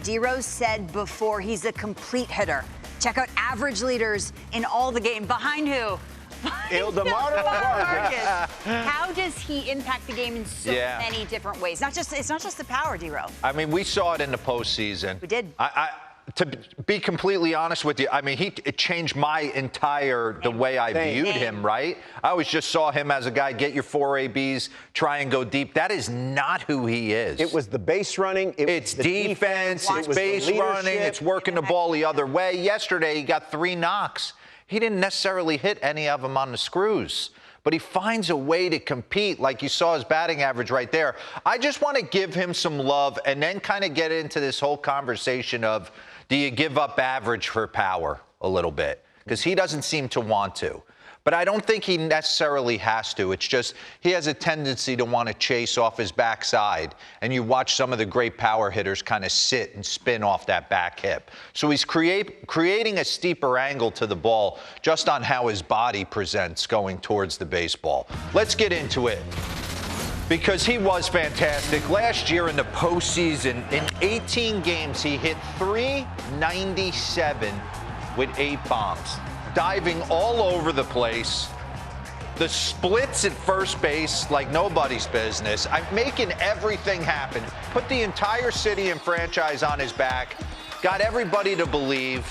DeRo said before, he's a complete hitter. Check out average leaders in all the game. Behind who? How does he impact the game in so many different ways? It's not just the power, DeRo. I mean, we saw it in the postseason. We did. To be completely honest with you, I mean, it changed the way I viewed him, right? I always just saw him as a guy, get your 4 ABs, try and go deep. That is not who he is. It was the base running. It's defense, it's base running, it's working the ball the other way. Yesterday, he got 3 knocks. He didn't necessarily hit any of them on the screws, but he finds a way to compete, like you saw his batting average right there. I just want to give him some love and then kind of get into this whole conversation of, do you give up average for power a little bit? Because he doesn't seem to want to. But I don't think he necessarily has to. It's just he has a tendency to want to chase off his backside. And you watch some of the great power hitters kind of sit and spin off that back hip. So he's creating a steeper angle to the ball just on how his body presents going towards the baseball. Let's get into it, because he was fantastic. Last year in the postseason, in 18 games, he hit .397 with 8 bombs. Diving all over the place. The splits at first base like nobody's business. I'm making everything happen. Put the entire city and franchise on his back. Got everybody to believe.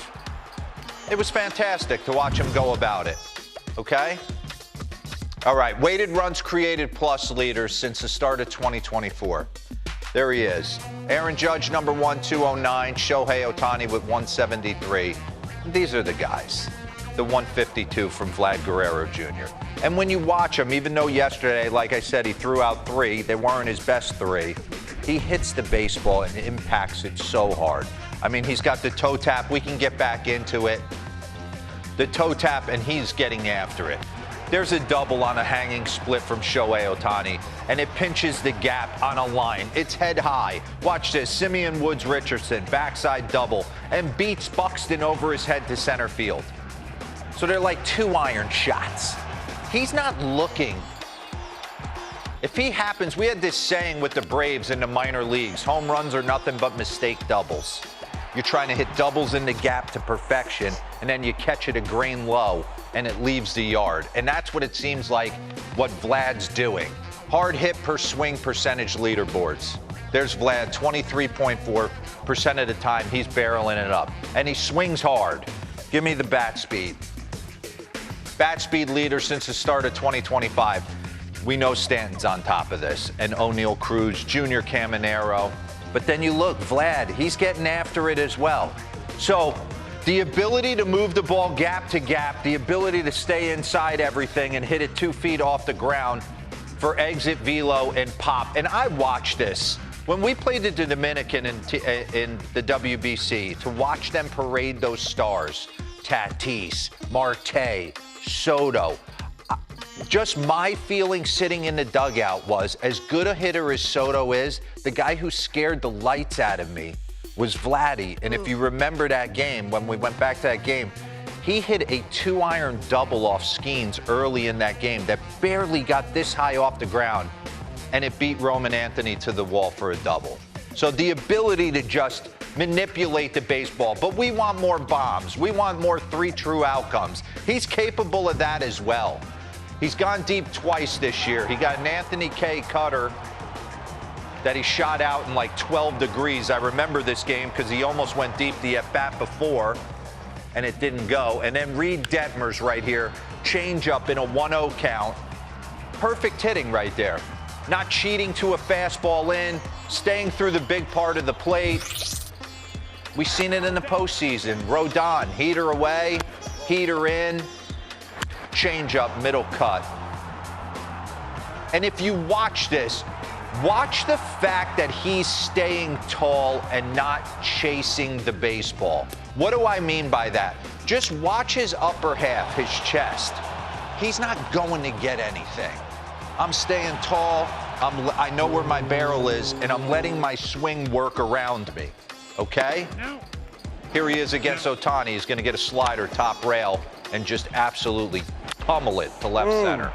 It was fantastic to watch him go about it. Okay? All right, weighted runs created plus leaders since the start of 2024. There he is. Aaron Judge, number 1, 209. Shohei Ohtani with 173. These are the guys. The 152 from Vladimir Guerrero Jr. And when you watch him, even though yesterday, like I said, he threw out 3, they weren't his best 3, he hits the baseball and impacts it so hard. I mean, he's got the toe tap. We can get back into it. The toe tap, and he's getting after it. There's a double on a hanging split from Shohei Ohtani, and it pinches the gap on a line. It's head high. Watch this. Simeon Woods Richardson, backside double, and beats Buxton over his head to center field. So they're like 2-iron shots. He's not looking. If he happens, we had this saying with the Braves in the minor leagues, home runs are nothing but mistake doubles. You're trying to hit doubles in the gap to perfection, and then you catch it a grain low, and it leaves the yard. And that's what it seems like what Vlad's doing. Hard hit per swing percentage leaderboards. There's Vlad, 23.4% of the time he's barreling it up. And he swings hard. Give me the bat speed. Bat speed leader since the start of 2025. We know Stanton's on top of this. And O'Neal Cruz, Junior Caminero. But then you look, Vlad, he's getting after it as well. So the ability to move the ball gap to gap, the ability to stay inside everything and hit it 2 feet off the ground for exit, velo, and pop. And I watched this. When we played the Dominican in the WBC, to watch them parade those stars, Tatis, Marte, Soto, just my feeling sitting in the dugout was, as good a hitter as Soto is, the guy who scared the lights out of me was Vladdy. And if you remember that game, when we went back to that game, he hit a 2-iron double off Skeens early in that game that barely got this high off the ground, and it beat Roman Anthony to the wall for a double. So the ability to just manipulate the baseball, but we want more bombs. We want more 3 true outcomes. He's capable of that as well. He's gone deep twice this year. He got an Anthony K. cutter that he shot out in like 12 degrees. I remember this game because he almost went deep the at-bat before, and it didn't go. And then Reed Detmers right here, change up in a 1-0 count. Perfect hitting right there. Not cheating to a fastball in, staying through the big part of the plate. We've seen it in the postseason. Rodon, heater away, heater in, change up, middle cut. And if you watch this, watch the fact that he's staying tall and not chasing the baseball. What do I mean by that? Just watch his upper half, his chest. He's not going to get anything. I'm staying tall. I know where my barrel is, and I'm letting my swing work around me. Okay? No. Here he is against Ohtani. He's going to get a slider top rail and just absolutely pummel it to left center.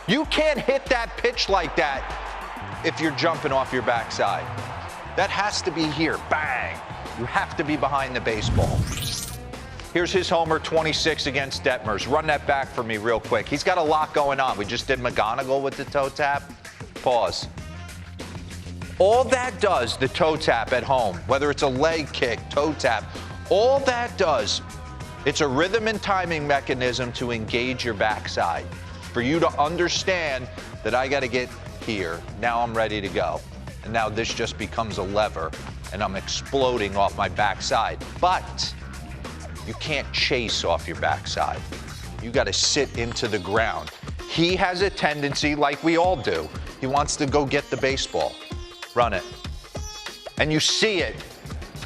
You can't hit that pitch like that if you're jumping off your backside. That has to be here. Bang. You have to be behind the baseball. Here's his homer, 26 against Detmers. Run that back for me real quick. He's got a lot going on. We just did McGonigal with the toe tap. Pause. All that does, the toe tap at home, whether it's a leg kick, toe tap, all that does, it's a rhythm and timing mechanism to engage your backside. For you to understand that I got to get here. Now I'm ready to go. And now this just becomes a lever, and I'm exploding off my backside. But you can't chase off your backside. You got to sit into the ground. He has a tendency, like we all do, he wants to go get the baseball. Run it. And you see it.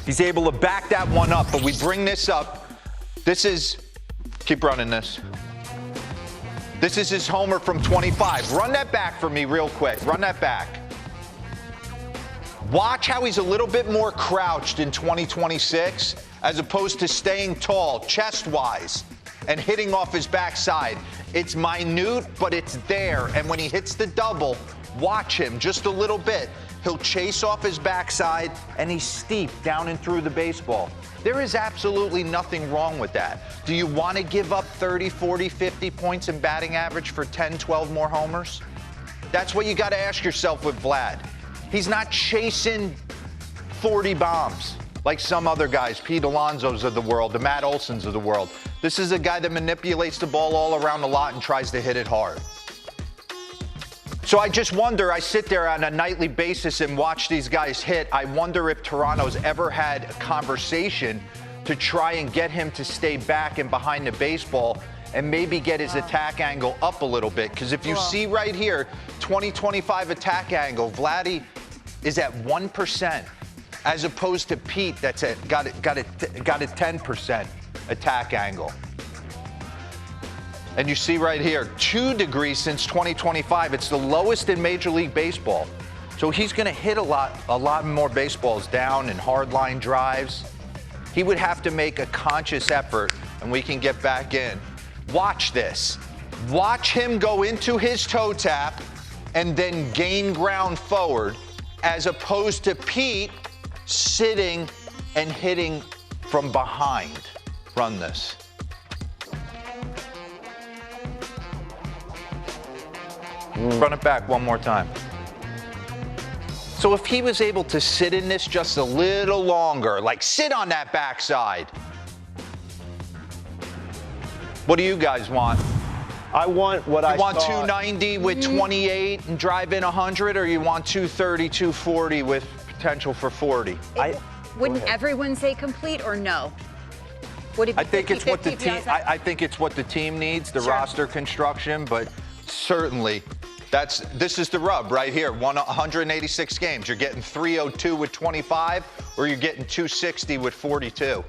He's able to back that one up, but we bring this up. This is, keep running this. This is his homer from 25. Run that back for me real quick. Run that back. Watch how he's a little bit more crouched in 2026 as opposed to staying tall, chest-wise, and hitting off his backside. It's minute, but it's there. And when he hits the double, watch him just a little bit. He'll chase off his backside, and he's steep down and through the baseball. There is absolutely nothing wrong with that. Do you want to give up 30, 40, 50 points in batting average for 10, 12 more homers? That's what you got to ask yourself with Vlad. He's not chasing 40 bombs like some other guys, Pete Alonso's of the world, the Matt Olsons of the world. This is a guy that manipulates the ball all around the lot and tries to hit it hard. So I just wonder, I sit there on a nightly basis and watch these guys hit. I wonder if Toronto's ever had a conversation to try and get him to stay back and behind the baseball and maybe get his attack angle up a little bit. Because if you see right here, 20-25 attack angle, Vladdy is at 1%, as opposed to Pete that's got a 10% attack angle. And you see right here, 2 degrees since 2025. It's the lowest in Major League Baseball. So he's going to hit a lot more baseballs down and hard line drives. He would have to make a conscious effort, and we can get back in. Watch this. Watch him go into his toe tap and then gain ground forward, as opposed to Pete sitting and hitting from behind. Run this. Run it back one more time. So if he was able to sit in this just a little longer, like sit on that backside. What do you guys want? I want what You want 290 with 28 and drive in 100, or you want 230, 240 with potential for 40? Wouldn't everyone say complete or no? Would it be I think it's what the 50-50 team. I think it's what the team needs, the roster construction, but certainly. This is the rub right here. 186 games. You're getting 302 with 25, or you're getting 260 with 42.